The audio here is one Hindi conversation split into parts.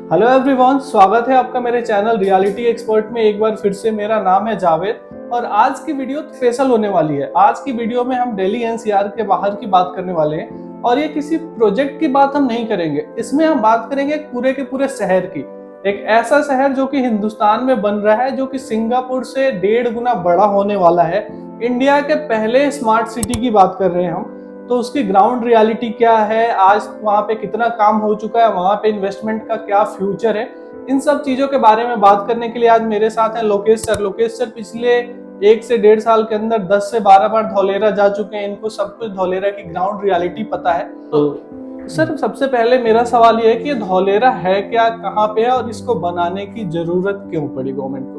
हेलो एवरीवन, स्वागत है आपका मेरे चैनल रियलिटी एक्सपर्ट में। एक बार फिर से मेरा नाम है जावेद और आज की वीडियो स्पेशल होने वाली है। आज की वीडियो में हम दिल्ली एनसीआर के बाहर की बात करने वाले हैं और ये किसी प्रोजेक्ट की बात हम नहीं करेंगे। इसमें हम बात करेंगे पूरे के पूरे शहर की। एक ऐसा शहर जो कि हिंदुस्तान में बन रहा है, जो कि सिंगापुर से 1.5 गुना बड़ा होने वाला है। इंडिया के पहले स्मार्ट सिटी की बात कर रहे हैं हम। तो उसकी ग्राउंड रियलिटी क्या है, आज वहाँ पे कितना काम हो चुका है, वहाँ पे इन्वेस्टमेंट का क्या फ्यूचर है, इन सब चीजों के बारे में बात करने के लिए आज मेरे साथ हैं लोकेश सर। लोकेश सर पिछले 1 से 1.5 साल के अंदर 10 से 12 बार धौलेरा जा चुके हैं। इनको सब कुछ धौलेरा की ग्राउंड रियलिटी पता है। तो सर, सबसे पहले मेरा सवाल ये है कि धौलेरा है क्या, कहाँ पे है और इसको बनाने की जरूरत क्यों पड़ी गवर्नमेंट को?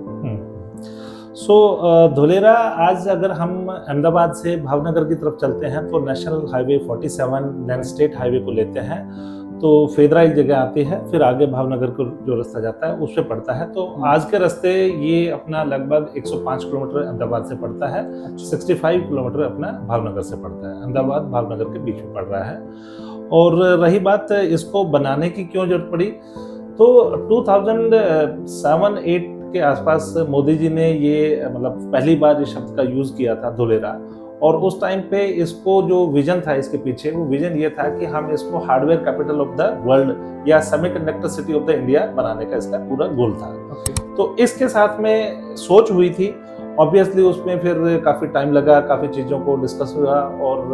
धौलेरा आज अगर हम अहमदाबाद से भावनगर की तरफ चलते हैं तो national highway 47 then state highway को लेते हैं तो फेदरा एक जगह आती है, फिर आगे भावनगर को जो रास्ता जाता है उस पे पड़ता है। तो आज के रास्ते ये अपना लगभग 105 किलोमीटर अहमदाबाद से पड़ता है, 65 किलोमीटर अपना भावनगर से पड़ता है। अहमदाबाद भावनगर के बीच में पड़ रहा है। और रही बात इसको बनाने की क्यों जरूरत पड़ी, तो 2007-8 के आसपास मोदी जी ने ये पहली बार इस शब्द का यूज किया था धौलेरा। और उस टाइम पे इसको जो विजन था इसके पीछे, वो विजन ये था कि हम इसको hardware capital of the world या semiconductor city of the India बनाने का इसका पूरा गोल था। तो इसके साथ में सोच हुई थी। ऑब्वियसली उसमें फिर काफी टाइम लगा, काफी चीजों को डिस्कस हुआ और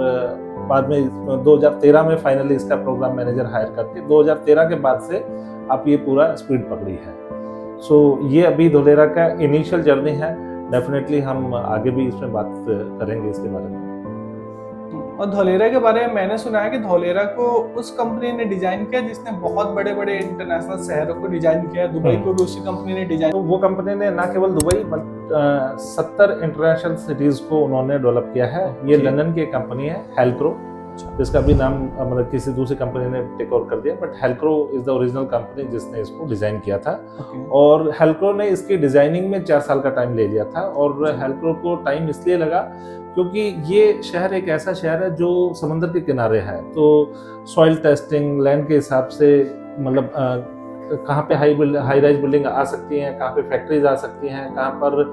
बाद में 2013 में फाइनली इसका प्रोग्राम मैनेजर हायर करके 2013 के बाद से आप ये पूरा स्पीड पकड़ी है। ये अभी धौलेरा का इनिशियल जर्नी है। डेफिनेटली हम आगे भी इसमें बात करेंगे इसके बारे में। और धौलेरा के बारे में मैंने सुना है कि धौलेरा को उस कंपनी ने डिजाइन किया जिसने बहुत बड़े बड़े इंटरनेशनल शहरों को डिजाइन किया। दुबई को भी उसी कंपनी ने डिजाइन। तो वो कंपनी ने ना केवल दुबई 70 इंटरनेशनल सिटीज को उन्होंने डेवलप किया है। ये लंदन की एक कंपनी है हेल्क्रो, जिसका भी नाम किसी दूसरी कंपनी ने टेक ओवर कर दिया, but Helcro is the original company जिसने इसको डिजाइन किया था। और हेल्क्रो ने इसकी डिजाइनिंग में 4 साल का टाइम ले लिया था। और हेल्क्रो को टाइम इसलिए लगा क्योंकि ये शहर एक ऐसा शहर है जो समंदर के किनारे है। तो सॉइल टेस्टिंग, लैंड के हिसाब से कहाँ पे हाई राइज बिल्डिंग आ सकती हैं, कहाँ पे फैक्ट्रीज आ सकती हैं, कहाँ पर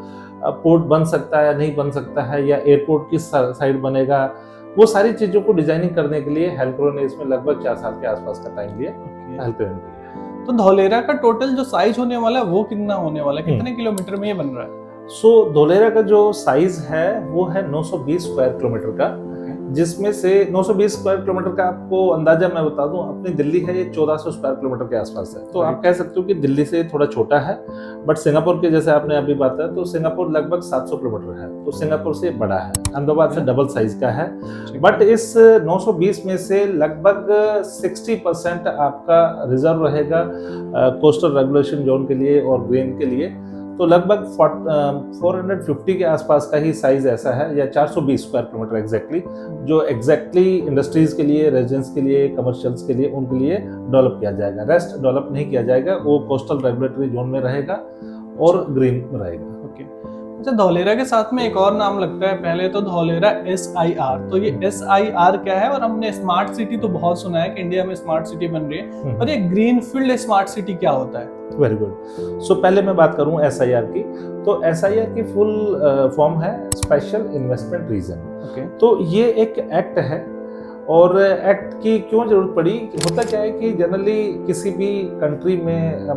पोर्ट बन सकता है, नहीं बन सकता है, या एयरपोर्ट किस साइड बनेगा, वो सारी चीजों को डिजाइनिंग करने के लिए हेल्क्रो ने इसमें लगभग 4 साल के आसपास का टाइम लिया। हेल्क्रो ने। तो धौलेरा का टोटल जो साइज होने वाला है वो कितना होने वाला है, कितने किलोमीटर में ये बन रहा है? धौलेरा का जो साइज है वो है 920 स्क्वायर किलोमीटर का, जिसमें से 920 स्क्वायर किलोमीटर का आपको अंदाजा मैं बता दूं, अपनी दिल्ली है ये 1400 स्क्वायर किलोमीटर के आसपास है। तो आप कह सकते हो कि दिल्ली से थोड़ा छोटा है, बट सिंगापुर के जैसे आपने अभी बात है तो सिंगापुर लगभग 700 किलोमीटर है, तो सिंगापुर से बड़ा है, अहमदाबाद से डबल साइज का है। बट इस 920 में से लगभग 60% आपका रिजर्व रहेगा कोस्टल रेगुलेशन जोन के लिए और ग्रीन के लिए। तो लगभग 450 के आसपास का ही साइज ऐसा है, या 420 स्क्वायर किलोमीटर एग्जैक्टली, जो एग्जैक्टली इंडस्ट्रीज के लिए, रेजिडेंस के लिए, कमर्शियल्स के लिए, उनके लिए डेवलप किया जाएगा। रेस्ट डेवलप नहीं किया जाएगा, वो कोस्टल रेगुलेटरी जोन में रहेगा और ग्रीन में रहेगा। अच्छा, धौलेरा के साथ में एक और नाम लगता है। पहले तो धौलेरा SIR, तो ये SIR क्या है? और हमने स्मार्ट सिटी तो बहुत सुना है कि इंडिया में स्मार्ट सिटी बन रही है, और ये ग्रीन फील्ड स्मार्ट सिटी क्या होता है? Very good. पहले मैं बात करूं SIR की, तो SIR की फुल फॉर्म है स्पेशल इन्वेस्टमेंट रीजन। तो ये एक एक्ट है, और एक्ट की क्यों जरूरत पड़ी? होता क्या है कि जनरली किसी भी कंट्री में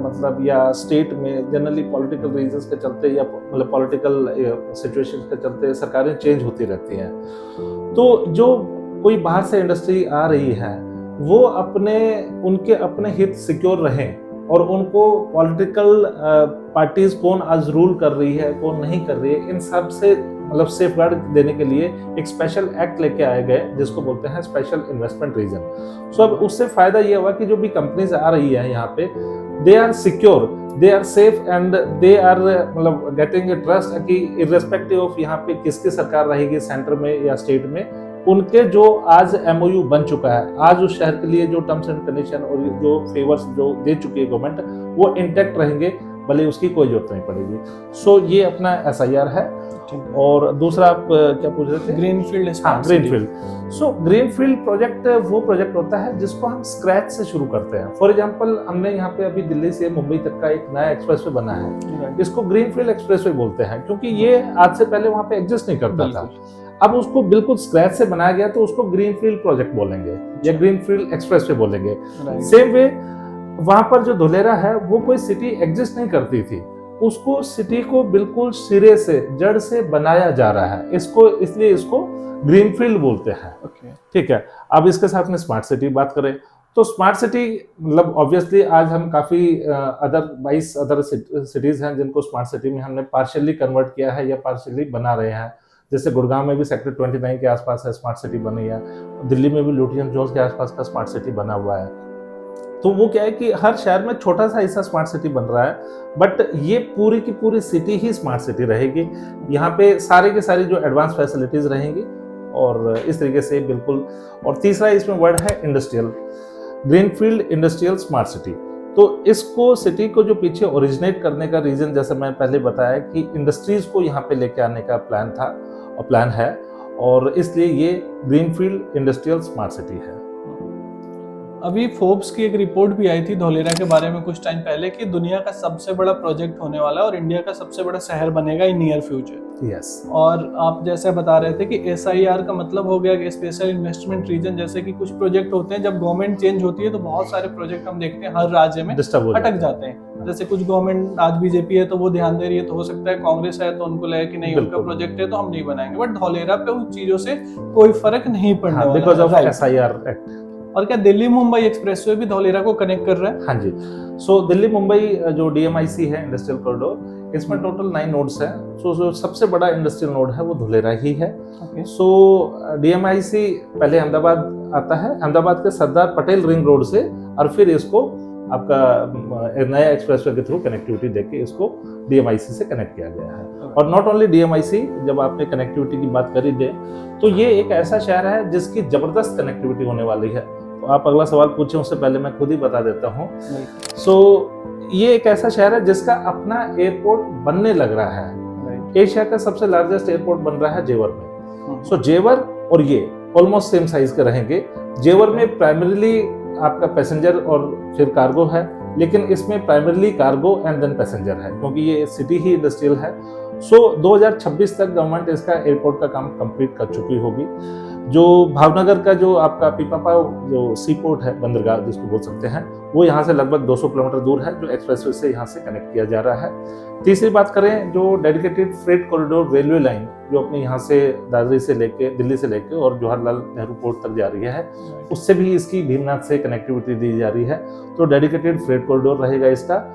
या स्टेट में जनरली पॉलिटिकल रीजंस के चलते या पॉलिटिकल सिचुएशन के चलते सरकारें चेंज होती रहती हैं। तो जो कोई बाहर से इंडस्ट्री आ रही है वो उनके अपने हित सिक्योर रहें, और उनको पॉलिटिकल पार्टीज कौन आज रूल कर रही है, कौन नहीं कर रही है, इन सब से सेफगार्ड देने के लिए एक स्पेशल एक्ट लेके आए गए जिसको बोलते हैं स्पेशल इन्वेस्टमेंट रीजन। अब उससे फायदा ये हुआ कि जो भी कंपनीज आ रही है यहाँ पे, they are secure, they are safe and they are getting a trust कि इर्रेस्पेक्टिव ऑफ यहाँ पे किसकी सरकार रहेगी, सेंटर में या स्टेट में, उनके जो आज MOU बन चुका है, आज उस शहर के लिए जो टर्म्स एंड कंडीशन और जो फेवर्स जो दे चुकी है गवर्नमेंट, वो इंटैक्ट रहेंगे। भले उसकी कोई जरूरत नहीं पड़ेगी। सो ये अपना SIR है। और दूसरा आप क्या पूछ रहे थे? ग्रीनफील्ड। हाँ, ग्रीनफील्ड। सो ग्रीनफील्ड प्रोजेक्ट वो प्रोजेक्ट होता है जिसको हम स्क्रैच से शुरू करते हैं। फॉर एग्जांपल, हमने यहाँ पे अभी दिल्ली से मुंबई तक का एक नया एक्सप्रेसवे बना है, इसको ग्रीनफील्ड एक्सप्रेसवे बोलते हैं, क्योंकि ये आज से पहले वहाँ पे एग्जिस्ट नहीं करता था। अब उसको बिल्कुल स्क्रैच से बनाया गया, तो उसको ग्रीनफील्ड प्रोजेक्ट बोलेंगे या ग्रीनफील्ड एक्सप्रेसवे बोलेंगे। सेम वे वहां पर जो धुलेरा है वो कोई सिटी एग्जिस्ट नहीं करती थी, उसको सिटी को बिल्कुल सिरे से, जड़ से बनाया जा रहा है, इसलिए इसको ग्रीनफील्ड बोलते हैं। ठीक है। अब इसके साथ में स्मार्ट सिटी बात करें तो स्मार्ट सिटी मतलब ऑब्वियसली आज हम काफी 22 अदर सिटीज हैं जिनको स्मार्ट सिटी में हमने पार्शियली कन्वर्ट किया है या पार्शियली बना रहे हैं। जैसे गुड़गांव में भी सेक्टर 29 के आसपास है स्मार्ट सिटी बनी है, दिल्ली में भी लुटियन जोन्स के आसपास का स्मार्ट सिटी बना हुआ है। तो वो क्या है कि हर शहर में छोटा सा हिस्सा स्मार्ट सिटी बन रहा है, बट ये पूरी की पूरी सिटी ही स्मार्ट सिटी रहेगी। यहाँ पे सारे के सारी जो एडवांस फैसिलिटीज रहेंगी और इस तरीके से बिल्कुल। और तीसरा इसमें वर्ड है industrial, greenfield industrial smart city. तो इसको सिटी को जो पीछे ओरिजिनेट करने का रीजन, जैसे मैं पहले बताया कि इंडस्ट्रीज को यहाँ पे लेके आने का प्लान था और प्लान है, और इसलिए ये ग्रीनफील्ड इंडस्ट्रियल स्मार्ट सिटी है। अभी फोर्ब्स की एक रिपोर्ट भी आई थी धोलेरा के बारे में कुछ टाइम पहले कि दुनिया का सबसे बड़ा प्रोजेक्ट होने वाला है और इंडिया का सबसे बड़ा शहर बनेगा इन नियर फ्यूचर। यस। और आप जैसे बता रहे थे कि SIR का मतलब हो गया कि स्पेशल इन्वेस्टमेंट रीजन। जैसे कि कुछ प्रोजेक्ट होते हैं जब गवर्नमेंट चेंज होती है तो बहुत सारे प्रोजेक्ट हम देखते हैं हर राज्य में अटक जाते हैं। जैसे कुछ गवर्नमेंट आज BJP है तो वो ध्यान दे रही है, तो हो सकता है कांग्रेस है तो उनको लगे कि नहीं उनका प्रोजेक्ट है तो हम नहीं बनाएंगे, बट धोलेरा पे उन चीजों से कोई फर्क नहीं पड़ने वाला बिकॉज़ ऑफ SIR एक्ट। और क्या दिल्ली मुंबई एक्सप्रेसवे भी धोलेरा को कनेक्ट कर रहा है? हाँ जी। सो दिल्ली मुंबई जो DMIC है इंडस्ट्रियल कॉरिडोर, इसमें टोटल 9 नोड्स हैं। सो जो सबसे बड़ा इंडस्ट्रियल नोड है वो धुलेरा ही है। सो DMIC पहले अहमदाबाद आता है, अहमदाबाद के सरदार पटेल रिंग रोड से, और फिर इसको आपका नया एक्सप्रेसवे के थ्रू कनेक्टिविटी देके इसको DMIC से कनेक्ट किया गया है। और नॉट ओनली DMIC, जब आपने कनेक्टिविटी की बात करी दे तो ये एक ऐसा शहर है जिसकी जबरदस्त कनेक्टिविटी होने वाली है। तो आप अगला सवाल पूछें उससे पहले मैं खुद ही बता देता हूँ। सो ये एक ऐसा शहर है जिसका अपना एयरपोर्ट बनने लग रहा है। एशिया का सबसे लार्जेस्ट एयरपोर्ट बन रहा है जेवर में। सो जेवर और ये ऑलमोस्ट सेम साइज के रहेंगे। जेवर में प्राइमरीली आपका पैसेंजर और फिर कार्गो है, लेकिन इसमें primarily cargo and then passenger है, क्योंकि ये सिटी ही इंडस्ट्रियल है। सो 2026 तक गवर्नमेंट इसका एयरपोर्ट का काम कंप्लीट कर चुकी होगी। जो भावनगर का जो आपका पीपापा जो सी पोर्ट है, बंदरगाह जिसको बोल सकते हैं, वो यहाँ से लगभग 200 किलोमीटर दूर है, जो एक्सप्रेसवे से यहाँ से कनेक्ट किया जा रहा है। तीसरी बात करें, जो dedicated freight corridor railway line जो अपने यहाँ से दादरी से लेके, दिल्ली से लेके और जवाहरलाल नेहरू पोर्ट तक जा रही है, उससे भी इसकी भीमनाथ से कनेक्टिविटी दी जा रही है। तो डेडिकेटेड फ्रेट कॉरिडोर रहेगा इसका,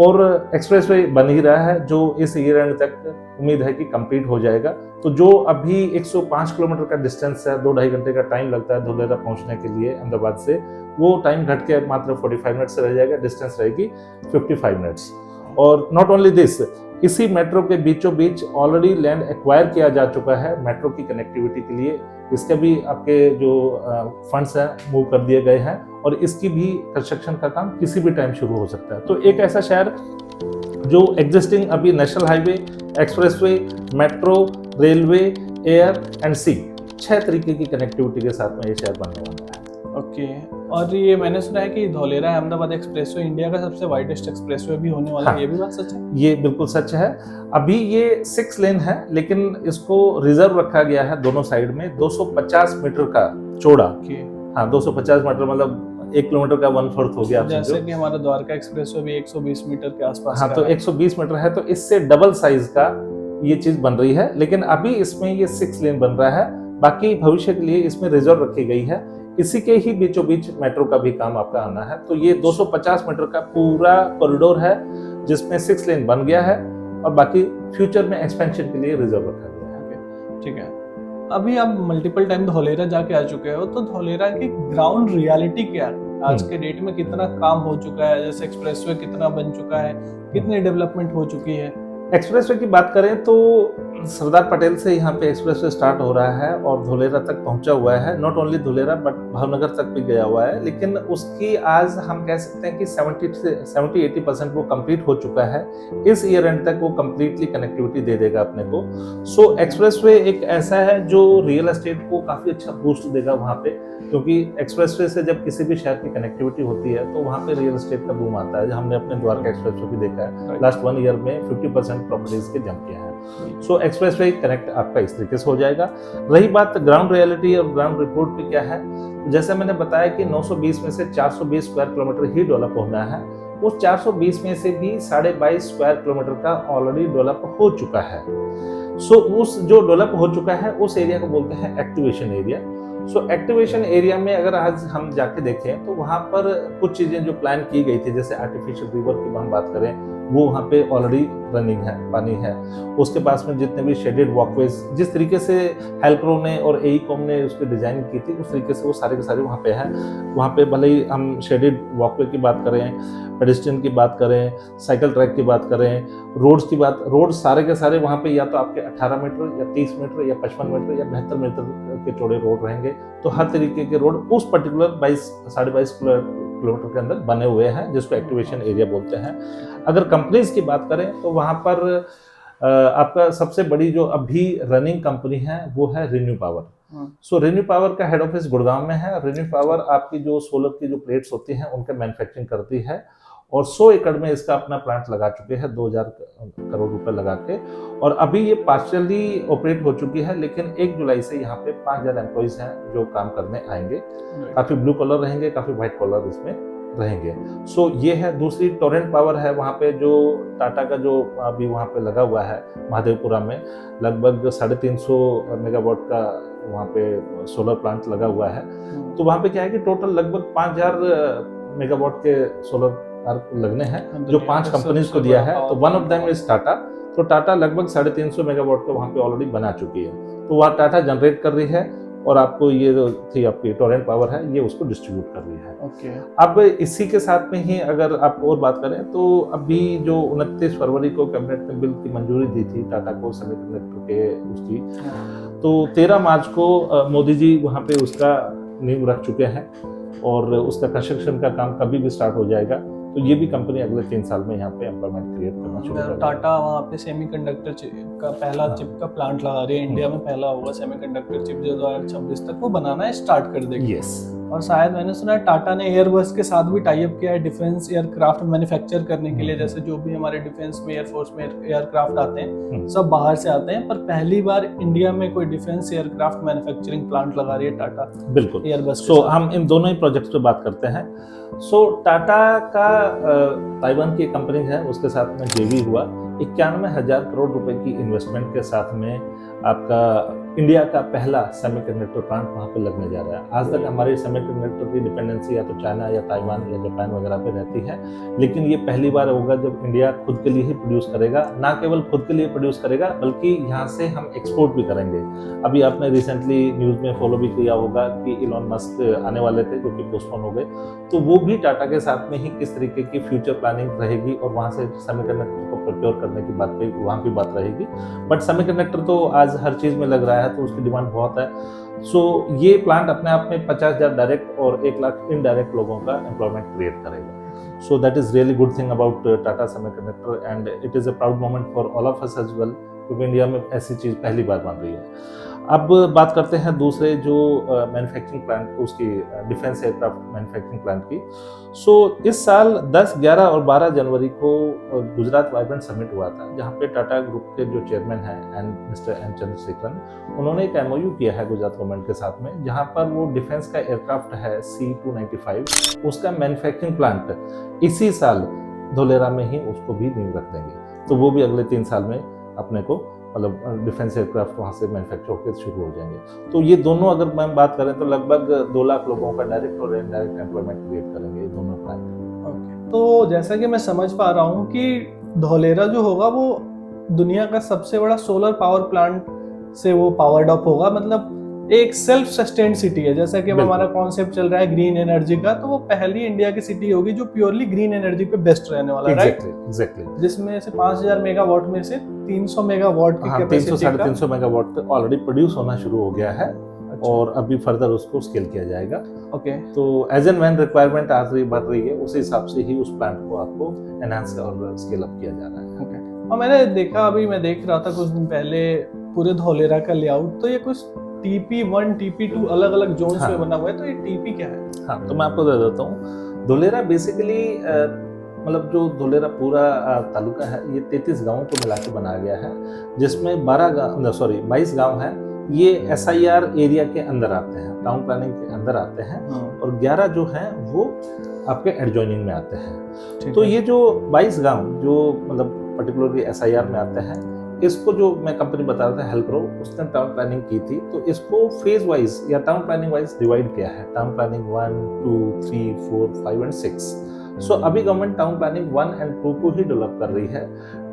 और एक्सप्रेसवे बन ही रहा है जो इस ईयर एंड तक उम्मीद है कि कंप्लीट हो जाएगा। तो जो अभी 105 किलोमीटर का डिस्टेंस है, 2-2.5 घंटे का टाइम लगता है धुलेरा पहुंचने के लिए अहमदाबाद से, वो टाइम घट के मात्र 45 मिनट से रह जाएगा, डिस्टेंस रहेगी 55 मिनट्स। और नॉट ओनली दिस, इसी मेट्रो के बीचों बीच ऑलरेडी लैंड एक्वायर किया जा चुका है मेट्रो की कनेक्टिविटी के लिए। इसके भी आपके जो फंड्स हैं मूव कर दिए गए हैं, और इसकी भी कंस्ट्रक्शन का काम किसी भी टाइम शुरू हो सकता है। तो एक ऐसा शहर जो एग्जिस्टिंग अभी national highway, expressway, metro, railway, air and sea, 6 तरीके की कनेक्टिविटी के साथ में ये शहर बनने वाला है। ओके। और ये मैंने सुना है कि धोलेरा अहमदाबाद एक्सप्रेसवे इंडिया का सबसे वाइडेस्ट एक्सप्रेसवे भी होने वाला है। ये भी बात सच है? ये बिल्कुल सच है। अभी ये 6 लेन है, लेकिन इसको रिजर्व रखा गया है दोनों साइड में 250 मीटर का चौड़ा। हाँ, 250 मीटर मतलब 1 किलोमीटर का 1/4 हो गया। जैसे कि हमारा द्वारका एक्सप्रेसवे भी 120 मीटर के आसपास। हाँ, तो 120 मीटर है, तो इससे डबल साइज का ये चीज बन रही है। लेकिन अभी इसमें ये 6 लेन बन रहा है, बाकी भविष्य के लिए इसमें रिजर्व रखी गई है। इसी के ही बीचों बीच मेट्रो का भी काम आपका आना है। तो ये 250 मीटर का पूरा कॉरिडोर है जिसमें 6 लेन बन गया है, और बाकी फ्यूचर में एक्सपेंशन के लिए रिजर्व रखा गया है। ठीक है। अभी आप मल्टीपल टाइम धोलेरा जाके आ चुके हो, तो धोलेरा की ग्राउंड रियलिटी क्या है? आज के डेट में कितना काम हो चुका है? जैसे एक्सप्रेसवे कितना बन चुका है, कितनी डेवलपमेंट हो चुकी है? एक्सप्रेसवे की बात करें तो सरदार पटेल से यहाँ पे एक्सप्रेसवे स्टार्ट हो रहा है और धुलेरा तक पहुंचा हुआ है। Not only Dholera but Bhavnagar तक भी गया हुआ है, लेकिन उसकी आज हम कह सकते हैं कि 70-80% वो कंप्लीट हो चुका है। इस ईयर एंड तक वो कंप्लीटली कनेक्टिविटी दे देगा अपने को। सो एक्सप्रेसवे एक ऐसा है जो रियल एस्टेट को काफी अच्छा बूस्ट देगा वहाँ पे, क्योंकि एक्सप्रेसवे से जब किसी भी शहर की कनेक्टिविटी होती है तो वहाँ पे रियल एस्टेट का बूम आता है। हमने अपने द्वारका एक्सप्रेसवे भी देखा है, लास्ट 1 ईयर में 50% प्रॉपर्टीज के जंप किया है। सो एक्सप्रेसवे कनेक्ट आपका इस तरीके से हो जाएगा। रही बात ग्राउंड रियलिटी और ग्राउंड रिपोर्ट पे क्या है, जैसे मैंने बताया कि 920 में से 420 स्क्वायर किलोमीटर ही डेवलप होना है। उस 420 में से भी 22.5 स्क्वायर किलोमीटर का ऑलरेडी डेवलप हो चुका है। सो उस जो डेवलप हो चुका है उस एरिया को बोलते हैं एक्टिवेशन एरिया। सो एक्टिवेशन एरिया में अगर आज हम जाके देखें तो वहाँ पर कुछ चीजें जो प्लान की गई थी, जैसे आर्टिफिशियल रिवर की हम बात करें, वो वहाँ पे ऑलरेडी रनिंग है, पानी है। उसके पास में जितने भी शेडेड वॉकवेज, जिस तरीके से हेल्प्रो ने और एईकॉम ने उसकी डिजाइन की थी, उस तरीके से वो सारे के सारे वहाँ पे हैं। वहाँ पे भले ही हम शेडेड वॉकवे की बात करें, पेडेस्ट्रियन की बात करें, साइकिल ट्रैक की बात करें, रोड्स की बात, रोड सारे के सारे वहाँ पे या तो आपके 18 मीटर या 30 मीटर या 55 मीटर या 72 मीटर के चौड़े रोड रहेंगे। तो हर तरीके के रोड उस पर्टिकुलर 22-22 किलोमीटर के अंदर बने हुए हैं, जिसको एक्टिवेशन एरिया बोलते हैं। अगर कंपनीज की बात करें तो वहाँ पर आपका सबसे बड़ी जो अभी रनिंग कंपनी है वो है रिन्यू पावर। सो रिन्यू पावर का हेड ऑफिस गुड़गांव में है। रिन्यू पावर आपकी जो सोलर की जो प्लेट्स होती हैं उनका मैन्युफैक्चरिंग करती है और 100 एकड़ में इसका अपना प्लांट लगा चुके हैं, 2000 करोड़ रुपए लगा के। और अभी ये पार्शियली ऑपरेट हो चुकी है, लेकिन 1 जुलाई से यहाँ पे 5000 एम्प्लॉइज हैं जो काम करने आएंगे। काफी ब्लू कलर रहेंगे, काफी व्हाइट कलर इसमें रहेंगे। सो ये है। दूसरी टोरेंट पावर है वहाँ पे, जो टाटा का जो अभी वहाँ पे लगा हुआ है महादेवपुरा में, लगभग 350 मेगावाट का वहाँ पे सोलर प्लांट लगा हुआ है। तो वहाँ पे क्या है कि टोटल लगभग 5000 मेगावाट के सोलर लगने हैं, जो 5 कंपनीज को दिया है। तो one of them is Tata. तो टाटा लगभग 350 मेगावाट का वहाँ पे ऑलरेडी बना चुकी है। तो वहाँ टाटा जनरेट कर रही है और आपको ये जो थी आपकी टोरेंट पावर है ये उसको डिस्ट्रीब्यूट कर रही है। ओके। अब इसी के साथ में ही अगर आप और बात करें तो अभी जो 29 फरवरी को कैबिनेट ने बिल की मंजूरी दी थी टाटा को सेमीकंडक्टर के उसकी, तो 13 मार्च को मोदी जी वहाँ पे उसका नींव रख चुके हैं और उसका कंस्ट्रक्शन का काम कभी भी स्टार्ट हो जाएगा। तो ये भी कंपनी अगले 3 साल में यहाँ पे एम्प्लॉयमेंट क्रिएट करना शुरू करेगी। टाटा वहाँ पे सेमीकंडक्टर चिप का पहला चिप का प्लांट लगा रही है, इंडिया में पहला होगा सेमीकंडक्टर चिप जो 2026 तक वो बनाना स्टार्ट कर देगी। यस। और शायद मैंने सुना है टाटा ने एयरबस के साथ भी टाई अप किया है डिफेंस एयरक्राफ्ट मैन्युफैक्चर करने के लिए। जैसे जो भी हमारे डिफेंस में एयरफोर्स में एयरक्राफ्ट आते हैं सब बाहर से आते हैं, पर पहली बार इंडिया में कोई डिफेंस एयरक्राफ्ट मैन्युफैक्चरिंग प्लांट लगा रही है टाटा। बिल्कुल एयरबस। सो हम इन दोनों ही प्रोजेक्ट्स पे बात करते हैं। सो टाटा का ताइवान की कंपनी है, उसके साथ में जेवी हुआ। 91,000 करोड़ रुपए की इन्वेस्टमेंट के साथ में आपका इंडिया का पहला सेमीकंडक्टर प्लांट वहाँ पे लगने जा रहा है। आज तक हमारी सेमीकंडक्टर की डिपेंडेंसी या तो चाइना या ताइवान या जापान वगैरह पे रहती है, लेकिन ये पहली बार होगा जब इंडिया खुद के लिए ही प्रोड्यूस करेगा। ना केवल खुद के लिए प्रोड्यूस करेगा बल्कि यहाँ से हम एक्सपोर्ट भी करेंगे। अभी आपने रिसेंटली न्यूज में फॉलो भी किया होगा कि इलॉन मस्क आने वाले थे जो कि पोस्टपोन हो गए। तो वो भी टाटा के साथ में ही किस तरीके की फ्यूचर प्लानिंग रहेगी और वहाँ से सेमीकंडक्टर को प्रोक्योर करने की बात पे वहाँ की बात रहेगी। बट सेमीकंडक्टर तो आज हर चीज में लग रहा है तो उसकी डिमांड बहुत है। सो ये प्लांट अपने आप में 50,000 डायरेक्ट और 1 लाख इनडायरेक्ट लोगों का एम्प्लॉयमेंट क्रिएट करेगा। So that is really good thing about Tata semiconductor and it is a proud moment for all of us as well, क्योंकि इंडिया में ऐसी चीज पहली बार बन रही है। अब बात करते हैं दूसरे जो मैन्युफैक्चरिंग प्लांट उसकी डिफेंस एयरक्राफ्ट मैन्युफैक्चरिंग प्लांट की। सो इस साल 10, 11 और 12 जनवरी को गुजरात वाइब्रेंट समिट हुआ था, जहां पे टाटा ग्रुप के जो चेयरमैन हैं एंड मिस्टर एन चंद्रशेखरन, उन्होंने एक एमओयू किया है गुजरात गवर्नमेंट के साथ में, जहां पर वो डिफेंस का एयरक्राफ्ट है C-295 उसका मैन्युफैक्चरिंग प्लांट इसी साल धोलेरा में ही उसको भी नींव रख देंगे। तो वो भी अगले 3 साल में अपने को मतलब डिफेंस एयरक्राफ्ट वहाँ से मैन्युफैक्चर होकर शुरू हो जाएंगे। तो ये दोनों अगर हम बात करें तो लगभग 2 लाख लोगों का डायरेक्ट और इनडायरेक्ट एम्प्लॉयमेंट क्रिएट करेंगे ये दोनों प्लांट। तो जैसा कि मैं समझ पा रहा हूँ कि धोलेरा जो होगा वो दुनिया का सबसे बड़ा सोलर पावर प्लांट से वो पावर्ड अप होगा। मतलब एक सेल्फ सस्टेन्ड सिटी है, जैसा कि अब बिल्कुल। हमारा कॉन्सेप्ट चल रहा है ग्रीन एनर्जी का, तो वो पहली इंडिया की सिटी होगी जो प्योरली ग्रीन एनर्जी पे बेस्ट रहने वाला है, राइट? एग्जैक्टली। जिसमें से 5000 मेगावाट में से 300 मेगावाट की हाँ, 300 कैपेसिटी साढ़े का 300 मेगावाट तक ऑलरेडी प्रोड्यूस होना शुरू हो गया है और अभी फर्दर उसको स्केल किया जाएगा। ओके। तो एज एंड व्हेन रिक्वायरमेंट आ रही बढ़ रही है, उस हिसाब से ही उस प्लांट को आपको एनहांस और स्केल अप किया जा रहा है। ओके। और मैंने देखा, अभी मैं देख रहा था कुछ दिन पहले पूरे धौलेरा का लेआउट, तो ये कुछ TP1 TP2 अलग अलग जोन्स हाँ। में बना हुआ है, तो ये TP क्या है? हाँ, तो मैं आपको दे देता हूँ। धोलेरा बेसिकली मतलब जो धोलेरा पूरा तालुका है, ये 33 गांवों को मिला के बनाया गया है, जिसमें 22 गांव हैं ये SIR एरिया के अंदर आते हैं, टाउन प्लानिंग के अंदर आते हैं, और 11 जो हैं वो आपके एडजॉइनिंग में आते हैं। तो ये जो 22 गांव जो मतलब पर्टिकुलरली SIR में आते हैं, इसको जो मैं कंपनी बता रहा था हेल्प्रो, उसने टाउन प्लानिंग की थी, तो इसको फेज वाइज या टाउन प्लानिंग वाइज डिवाइड किया है। Town planning 1, 2, 3, 4, 5 and 6। सो अभी गवर्नमेंट टाउन प्लानिंग 1 एंड 2 को ही डेवलप कर रही है।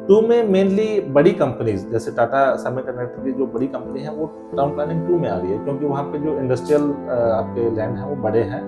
2 में मेनली बड़ी कंपनीज जैसे टाटा सेमीकंडक्टर की जो बड़ी कंपनी है वो टाउन प्लानिंग 2 में आ रही है, क्योंकि वहाँ पे जो इंडस्ट्रियल आपके लैंड है वो बड़े हैं।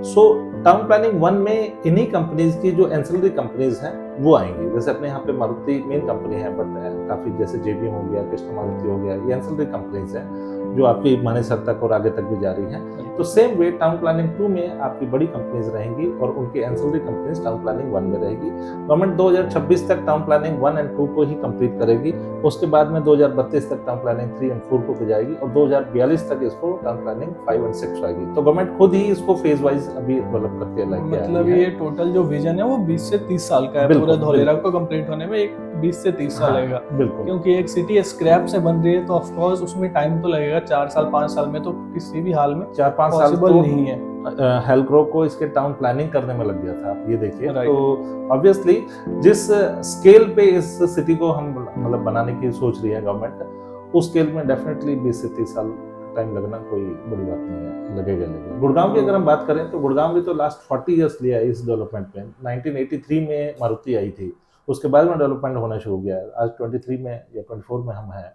सो टाउन प्लानिंग 1 में इन्हीं कंपनीज की जो एंसिलरी कंपनीज हैं वो आएंगी। जैसे अपने यहाँ पे मारुति मेन कंपनी है, बट काफी जैसे JBM हो गया, कृष्ण मारुति हो गया, ये एंसिलरी कंपनीज हैं जो आपकी मानेसर तक और आगे तक भी जा रही हैं। तो सेम वे टाउन प्लानिंग 2 में आपकी बड़ी कंपनीज रहेंगी और उनकी एंसिलरी कंपनीज टाउन प्लानिंग 1 में रहेगी। गवर्नमेंट 2026 तक टाउन प्लानिंग 1 एंड 2 को ही कंप्लीट करेगी। उसके बाद में 2032 तक टाउन प्लानिंग 3 एंड 4 को जाएगी और 2042 तक इसको टाउन प्लानिंग 5 एंड 6 आएगी। तो गवर्नमेंट खुद ही इसको फेज वाइज अभी डेवलप करके लाएगी। मतलब ये टोटल जो विजन है वो 20 से 30 साल का है, पूरा धौलेरा को कंप्लीट होने में एक 20 से 30 साल लगेगा। बिल्कुल, क्योंकि एक सिटी स्क्रैप से बन रही है तो ऑफ कोर्स उसमें टाइम तो लगेगा। 4 साल 5 साल में तो किसी भी हाल में 4-5 साल पॉसिबल तो नहीं है। हेल्प्रो को इसके टाउन प्लानिंग करने में लग गया था, आप ये देखिए। तो ऑब्वियसली जिस स्केल पे इस सिटी को हम मतलब बनाने की सोच रही है गवर्नमेंट, उस स्केल में डेफिनेटली 20 से 30 साल टाइम लगना कोई बड़ी बात नहीं है, लगेगा। गुड़गांव की अगर हम बात करें तो गुड़गांव भी तो लास्ट 40 इयर्स लिया है इस डेवलपमेंट में। 1983 में मारुति आई थी, उसके बाद में डेवलपमेंट होना शुरू हो गया है। आज 23 में या 24 में हम हैं,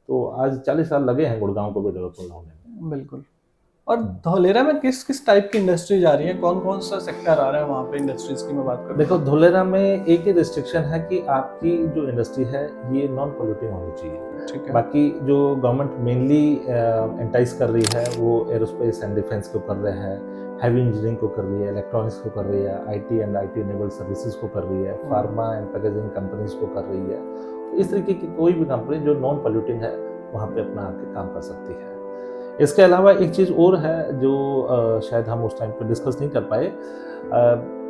तो आज 40 साल लगे हैं गुड़गांव को भी डेवलपमेंट होने में। बिल्कुल। और धौलेरा में किस किस टाइप की इंडस्ट्रीज आ रही है, कौन कौन सा सेक्टर आ रहा है वहाँ पे इंडस्ट्रीज की मैं बात करूँ? देखो, धौलेरा में एक ही रिस्ट्रिक्शन है कि आपकी जो इंडस्ट्री है ये नॉन पोल्यूटिंग होनी चाहिए। ठीक है। बाकी जो गवर्नमेंट मेनली एंटाइज कर रही है वो एरोस्पेस एंड डिफेंस को कर रहे हैं, हैवी इंजीनियरिंग को कर रही है, इलेक्ट्रॉनिक्स को कर रही है, IT and IT enabled services को कर रही है, फार्मा एंड पैकेजिंग कंपनीज को कर रही है। तो इस तरीके की कोई भी कंपनी जो नॉन पोल्यूटिंग है वहाँ पे अपना आके काम कर सकती है। इसके अलावा एक चीज़ और है जो शायद हम उस टाइम पे डिस्कस नहीं कर पाए,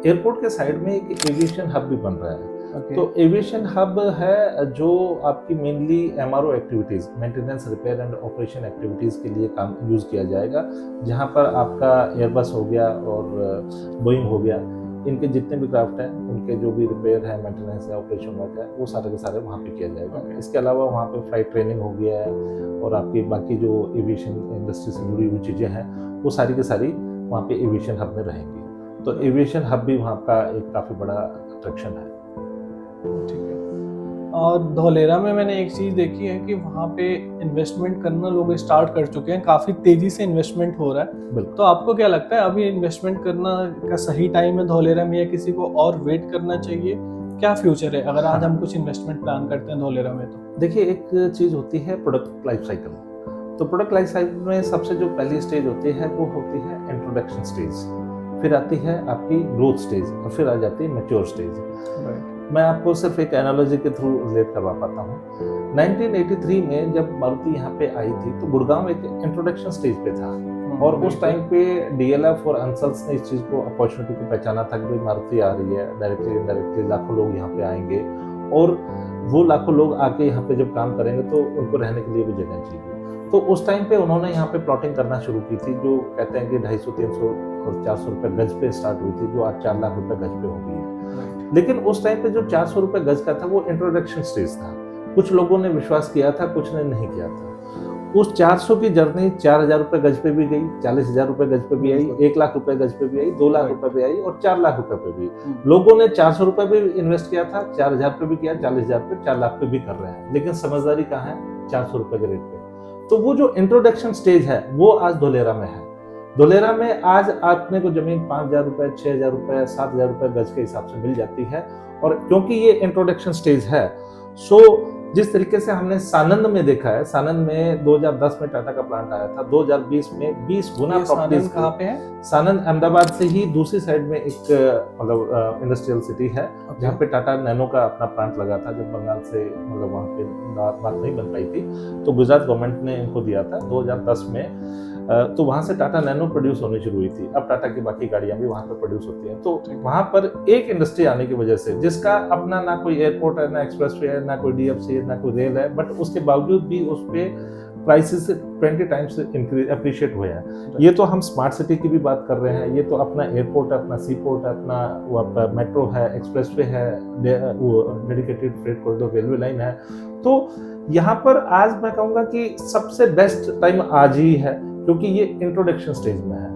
एयरपोर्ट के साइड में एक एविएशन हब भी बन रहा है। तो एविएशन हब है जो आपकी mainly MRO activities, maintenance, repair and operation activities के लिए काम यूज़ किया जाएगा, जहाँ पर आपका एयरबस हो गया और बोइंग हो गया, इनके जितने भी क्राफ्ट हैं उनके जो भी रिपेयर है, मेंटेनेंस है, ऑपरेशन वर्क है, वो सारे के सारे वहाँ पे किया जाएगा। इसके अलावा वहाँ पे फ्लाइट ट्रेनिंग हो गया है और आपकी बाकी जो एविएशन इंडस्ट्री से जुड़ी हुई चीज़ें हैं वो सारी की सारी वहाँ पे एविएशन हब में रहेंगी। तो एविएशन हब भी वहाँ का एक काफ़ी बड़ा अट्रैक्शन है। ठीक है। और धौलेरा में मैंने एक चीज़ देखी है कि वहाँ पे इन्वेस्टमेंट करना लोग स्टार्ट कर चुके हैं, काफ़ी तेज़ी से इन्वेस्टमेंट हो रहा है। तो आपको क्या लगता है, अभी इन्वेस्टमेंट करना का सही टाइम है धौलेरा में, या किसी को और वेट करना चाहिए? क्या फ्यूचर है अगर आज हम कुछ इन्वेस्टमेंट प्लान करते हैं धौलेरा में? तो देखिए, एक चीज़ होती है प्रोडक्ट लाइफ साइकिल। तो प्रोडक्ट लाइफ साइकिल में सबसे जो पहली स्टेज होती है वो होती है इंट्रोडक्शन स्टेज, फिर आती है आपकी ग्रोथ स्टेज और फिर आ जाती है मैच्योर स्टेज। मैं आपको सिर्फ एक एनालॉजी के थ्रू रिलेट करवा पाता हूँ। 1983 में जब मारुति यहाँ पे आई थी तो गुड़गांव एक इंट्रोडक्शन स्टेज पे था, और उस टाइम पे DLF और अंसल्स ने इस चीज़ को, अपॉर्चुनिटी को पहचाना था कि भाई मारुति आ रही है, डायरेक्टली इनडायरेक्टली लाखों लोग यहाँ पे आएंगे, और वो लाखों लोग आके यहाँ पे जब काम करेंगे तो उनको रहने के लिए भी जगह चाहिए। तो उस टाइम पे उन्होंने यहाँ पे प्लॉटिंग करना शुरू की थी, जो कहते हैं कि 250, 300 और 400 रुपये गज पे स्टार्ट हुई थी, जो आज 4 लाख रुपए गज पे हो गई है। लेकिन उस टाइम पे जो 400 रुपये गज का था वो इंट्रोडक्शन स्टेज था। कुछ लोगों ने विश्वास किया था, कुछ ने नहीं किया था। उस 400 की जर्नी 4000 रुपये गज पे भी गई, 40,000 रुपये गज पे भी आई, 1 लाख रुपए गज पे भी आई, 2 लाख रुपए भी आई और 4 लाख रुपए पे भी। लोगों ने 400 रुपये भी इन्वेस्ट किया था, 4000 पे भी किया, 40,000 पे, 4 लाख पे भी कर रहे हैं, लेकिन समझदारी कहाँ है? 400 रुपये के रेट पे। तो वो जो इंट्रोडक्शन स्टेज है वो आज धोलेरा में है। धोलेरा में आज आपने को जमीन 5,000 रुपए, 6,000 रुपए, 7,000 रुपए गज के हिसाब से मिल जाती है। और क्योंकि ये इंट्रोडक्शन स्टेज है, सो जिस तरीके से हमने सानंद में देखा है, सानंद में 2010 में टाटा का प्लांट आया था, 2020 में 20 गुना प्रॉपर्टीज। कहाँ पे है? सानंद अहमदाबाद से ही दूसरी साइड में एक मतलब इंडस्ट्रियल सिटी है, जहाँ पे टाटा नैनो का अपना प्लांट लगा था। जब बंगाल से मतलब वहाँ पे बात नहीं बन पाई थी, तो गुजरात गवर्नमेंट ने इनको दिया था 2010 में। तो वहां से टाटा नैनो प्रोड्यूस होनी शुरू हुई थी। अब टाटा की बाकी गाड़ियां भी वहां पर प्रोड्यूस होती हैं। तो वहां पर एक इंडस्ट्री आने की वजह से, जिसका अपना ना कोई एयरपोर्ट है, ना एक्सप्रेसवे है, ना कोई डीएफसी है, ना कोई रेल है, बट उसके बावजूद भी उस पे प्राइसेस 20 टाइम्स अप्रिशिएट हुए हैं। ये तो हम स्मार्ट सिटी की भी बात कर रहे हैं, ये तो अपना एयरपोर्ट है, अपना सी पोर्ट है, अपना वो आपका मेट्रो है, एक्सप्रेसवे है, वो dedicated freight corridor railway line है। तो यहाँ पर आज मैं कहूँगा कि सबसे बेस्ट टाइम आज ही है, क्योंकि ये इंट्रोडक्शन स्टेज में है।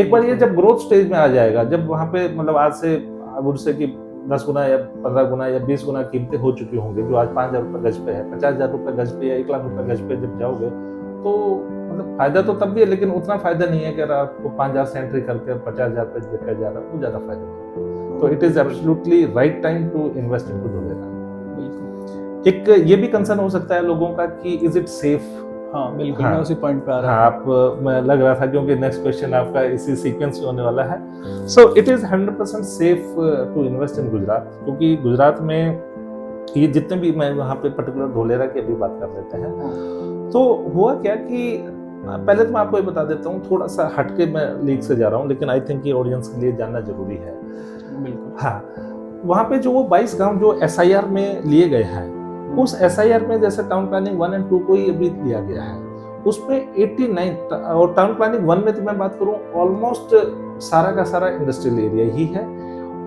एक बार ये जब ग्रोथ स्टेज में आ जाएगा, जब वहाँ पे मतलब आज से वुड से कि 10 गुना या 15 गुना या 20 गुना कीमतें हो चुकी होंगी, जो आज 5,000 रुपये गज पे है, 50,000 रुपये गज पे या 1 लाख रुपये गज पे जब जाओगे, तो मतलब फायदा तो तब भी है, लेकिन उतना फायदा नहीं है कि अगर आपको 5,000 से एंट्री करके 50,000 पे बिका जा रहा है, वो ज्यादा फायदा नहीं है। तो it is absolutely right time to invest in to Dholera. एक ये भी कंसर्न हो सकता है लोगों का कि इज इट सेफ। हाँ बिल्कुल, मैं उसी पॉइंट पे आ रहा हाँ, आप मैं लग रहा था क्योंकि नेक्स्ट क्वेश्चन आपका इसी सीक्वेंस में होने वाला है। So it is 100% safe to invest in Gujarat, क्योंकि गुजरात में ये जितने भी, मैं वहाँ पे पर्टिकुलर धोलेरा की अभी बात कर लेते हैं। तो हुआ क्या कि पहले तो मैं आपको ये बता देता हूँ, थोड़ा सा हटके मैं लीग से जा रहा हूँ, लेकिन आई थिंक ये ऑडियंस के लिए जानना जरूरी है। बिल्कुल। हाँ, वहाँ पे जो वो 22 गाँव जो SIR में लिए गए हैं, उस SIR में जैसे टाउन प्लानिंग 1 और 2 को ही अभी लिया गया है, उसमें 89, और टाउन प्लानिंग 1 में तो मैं बात करूं ऑलमोस्ट सारा का सारा इंडस्ट्रियल एरिया ही है,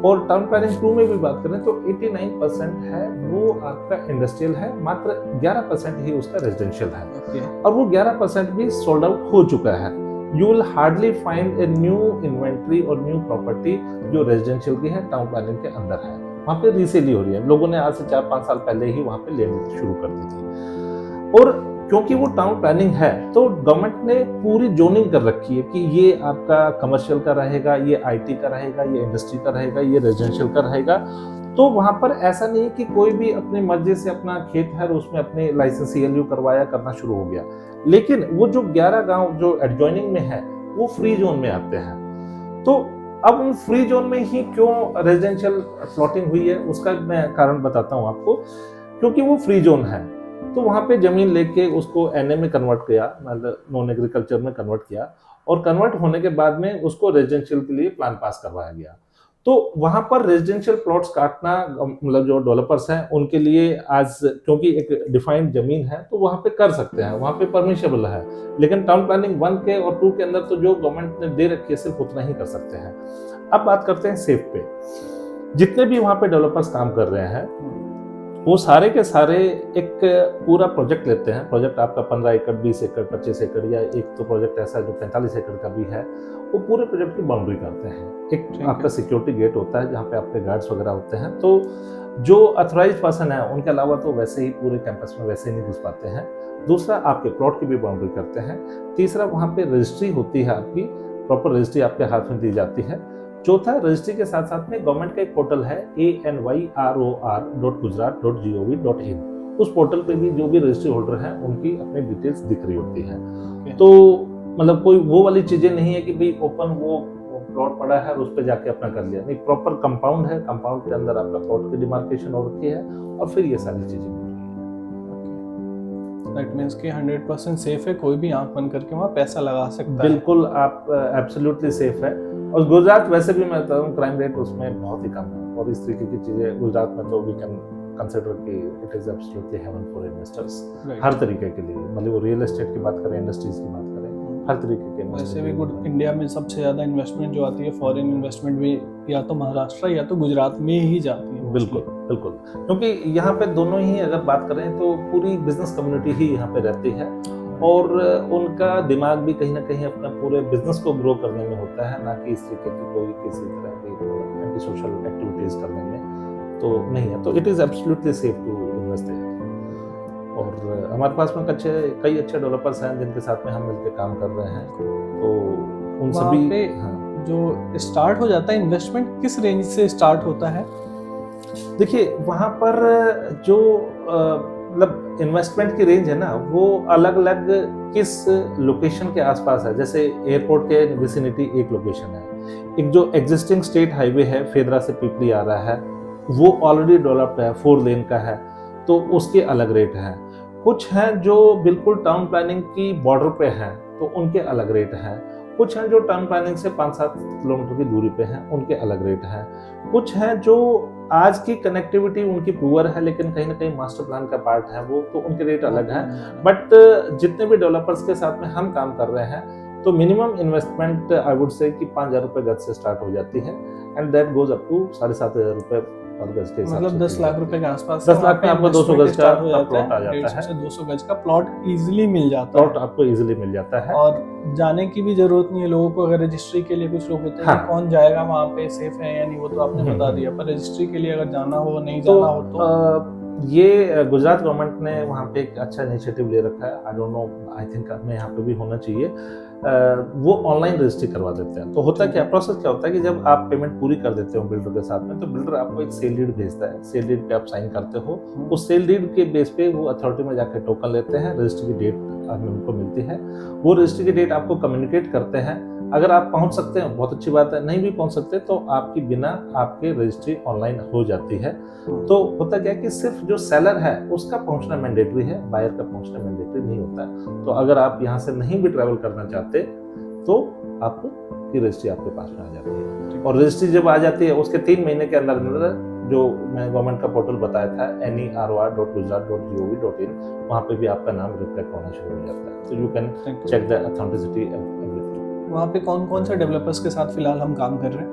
और टाउन प्लानिंग 2 में भी बात करें तो 89% है वो आपका इंडस्ट्रियल है, मात्र 11% ही उसका रेजिडेंशियल है। और वो 11% भी सोल्ड आउट हो चुका है। You will hardly find a new inventory और न्यू प्रॉपर्टी जो रेजिडेंशियल की है, टाउन प्लानिंग के अंदर है। वहाँ पे रीसेल ही हो रही है, लोगों ने आज से 4-5 साल पहले ही वहाँ पे लेनी शुरू कर दी थी। और क्योंकि वो टाउन प्लानिंग है, तो गवर्नमेंट ने पूरी जोनिंग कर रखी है कि ये आपका कमर्शियल का रहेगा, ये IT का रहेगा, ये इंडस्ट्री का रहेगा, ये रेजिडेंशियल का रहेगा। तो वहाँ पर ऐसा नहीं कि कोई भी अपनी मर्जी से अपना खेत है उसमें अपने लाइसेंस CLU करवाया, करना शुरू हो गया। लेकिन वो जो 11 गाँव जो एडजॉइनिंग में है, वो फ्री जोन में आते हैं। तो अब उन फ्री जोन में ही क्यों रेजिडेंशियल प्लॉटिंग हुई है, उसका मैं कारण बताता हूं आपको। क्योंकि वो फ्री जोन है, तो वहां पे जमीन लेके उसको NA में कन्वर्ट किया, मतलब नॉन एग्रीकल्चर में कन्वर्ट किया, और कन्वर्ट होने के बाद में उसको रेजिडेंशियल के लिए प्लान पास करवाया गया। तो वहां पर रेजिडेंशियल प्लॉट्स काटना, मतलब जो डेवलपर्स हैं उनके लिए आज, क्योंकि एक डिफाइंड जमीन है, तो वहां पे कर सकते हैं, वहां पे परमिशेबल है। लेकिन टाउन प्लानिंग 1 के और 2 के अंदर तो जो गवर्नमेंट ने दे रखी है, सिर्फ उतना ही कर सकते हैं। अब बात करते हैं सेफ पे। जितने भी वहां पे डेवलपर्स काम कर रहे हैं, वो सारे के सारे एक पूरा प्रोजेक्ट लेते हैं। प्रोजेक्ट आपका 15 एकड़, 20 एकड़, 25 एकड़, या एक तो प्रोजेक्ट ऐसा जो 45 एकड़ का भी है, वो पूरे प्रोजेक्ट की बाउंड्री करते हैं। एक आपका सिक्योरिटी गेट होता है जहाँ पे आपके गार्ड्स वगैरह होते हैं, तो जो अथॉराइज्ड पर्सन है उनके अलावा तो वैसे ही पूरे कैंपस में वैसे ही नहीं घुस पाते हैं। दूसरा, आपके प्लॉट की भी बाउंड्री करते हैं। तीसरा, वहाँ पे रजिस्ट्री होती है, आपकी प्रॉपर रजिस्ट्री आपके हाथ में दी जाती है। चौथा, रजिस्ट्री के साथ साथ में गवर्नमेंट का एक पोर्टल है anyror.gujarat.gov.in। उस पोर्टल पे भी जो भी रजिस्ट्री होल्डर हैं उनकी अपनी डिटेल्स दिख रही होती हैं। तो मतलब कोई वो वाली चीजें नहीं है कि भाई ओपन वो प्लॉट पड़ा है और उस पर जाके अपना कर लिया, नहीं, प्रॉपर कंपाउंड है, कंपाउंड के अंदर आपका प्लॉट की डिमार्केशन हो रखी है, और फिर ये सारी चीजें मिल रही है। दैट मींस कि 100% सेफ है, कोई भी आंख बंद करके वहाँ पैसा लगा सकता है। बिल्कुल, आप एब्सोल्युटली सेफ है। और गुजरात वैसे भी मैं बता रहा हूँ, क्राइम रेट उसमें बहुत ही कम है, और इस तरीके की चीजें गुजरात में तो वी कैन कंसिडर कि it is absolutely heaven for investors हर तरीके के लिए। मतलब वो रियल एस्टेट की बात करें, इंडस्ट्रीज की बात करें, हर तरीके के। वैसे भी गुड, इंडिया में सबसे ज्यादा इन्वेस्टमेंट जो आती है, फॉरेन इन्वेस्टमेंट भी या तो महाराष्ट्र या तो गुजरात में ही जाती है। बिल्कुल बिल्कुल, क्योंकि यहाँ पे दोनों ही अगर बात करें तो पूरी बिजनेस कम्युनिटी ही यहाँ पे रहती है, और उनका दिमाग भी कहीं ना कहीं अपना पूरे बिजनेस को ग्रो करने में होता है, ना कि इस तरीके की कोई किसी तरह की एंटी सोशल एक्टिविटीज करने में तो नहीं है। तो it is absolutely safe to invest there. और हमारे पास में कई अच्छे डेवलपर्स हैं जिनके साथ में हम मिलकर काम कर रहे हैं। तो उन सभी पे जो स्टार्ट हो जाता है इन्वेस्टमेंट किस रेंज से स्टार्ट होता है? देखिए वहाँ पर जो मतलब इन्वेस्टमेंट की रेंज है ना, वो अलग अलग किस लोकेशन के आसपास है। जैसे एयरपोर्ट के विसिनिटी एक लोकेशन है, एक जो एग्जिस्टिंग स्टेट हाईवे है फेदरा से पीपली आ रहा है वो ऑलरेडी डेवलप्ड है, 4 लेन का है, तो उसके अलग रेट हैं। कुछ हैं जो बिल्कुल टाउन प्लानिंग की बॉर्डर पे हैं तो उनके अलग रेट हैं। कुछ हैं जो टाउन प्लानिंग से 5-7 किलोमीटर की दूरी पे हैं, उनके अलग रेट हैं। कुछ हैं जो आज की कनेक्टिविटी उनकी पुअर है लेकिन कहीं ना कहीं मास्टर प्लान का पार्ट है वो, तो उनके रेट अलग हैं। बट जितने भी डेवलपर्स के साथ में हम काम कर रहे हैं तो मिनिमम इन्वेस्टमेंट आई वुड से कि 5,000 रुपये गज से स्टार्ट हो जाती है and that goes up to 7,500 रुपये पर गज के हिसाब से। मतलब 10 लाख रुपए के आसपास 10 लाख में आपको 200 गज का प्लॉट आ जाता है। 200 गज का प्लॉट इजीली मिल जाता है। प्लॉट आपको इजीली मिल जाता है और जाने की भी जरूरत नहीं है लोगों को। अगर रजिस्ट्री के लिए कुछ लोग होते हैं कि कौन जाएगा वहाँ पे, सेफ है या नहीं, वो तो आपने बता दिया, पर रजिस्ट्री के लिए अगर जाना हो नहीं जाना हो तो ये गुजरात गवर्नमेंट ने वहाँ पे एक अच्छा इनिशिएटिव ले रखा है। I don't know, I think अपने यहाँ पे भी होना चाहिए। वो ऑनलाइन रजिस्ट्री करवा देते हैं। तो होता क्या, प्रोसेस क्या होता है कि जब आप पेमेंट पूरी कर देते हो बिल्डर के साथ में, तो बिल्डर आपको एक सेल डीड भेजता है। सेल डीड पे आप साइन करते हो, उस सेल डीड के बेस पे वो अथॉरिटी में जाकर टोकन लेते हैं, रजिस्ट्री की डेट उनको मिलती है, वो रजिस्ट्री की डेट आपको कम्युनिकेट करते हैं। अगर आप पहुंच सकते हैं बहुत अच्छी बात है, नहीं भी पहुंच सकते तो आपकी बिना आपके रजिस्ट्री ऑनलाइन हो जाती है। तो होता क्या है कि सिर्फ जो सेलर है उसका पहुंचना मैंडेटरी है, बायर का पहुंचना मैंडेटरी नहीं होता है। तो अगर आप यहाँ से नहीं भी ट्रैवल करना चाहते तो आपकी रजिस्ट्री आपके पास में आ जाती है। और रजिस्ट्री जब आ जाती है उसके 3 महीने के अंदर जो मैं गवर्नमेंट का पोर्टल बताया था nerr.gujarat.gov.in, वहाँ पे भी आपका नाम रिफ्लेक्ट होना शुरू हो जाता है। तो you can check the authenticity everything. वहाँ पे कौन कौन से डेवलपर्स के साथ फिलहाल हम काम कर रहे हैं?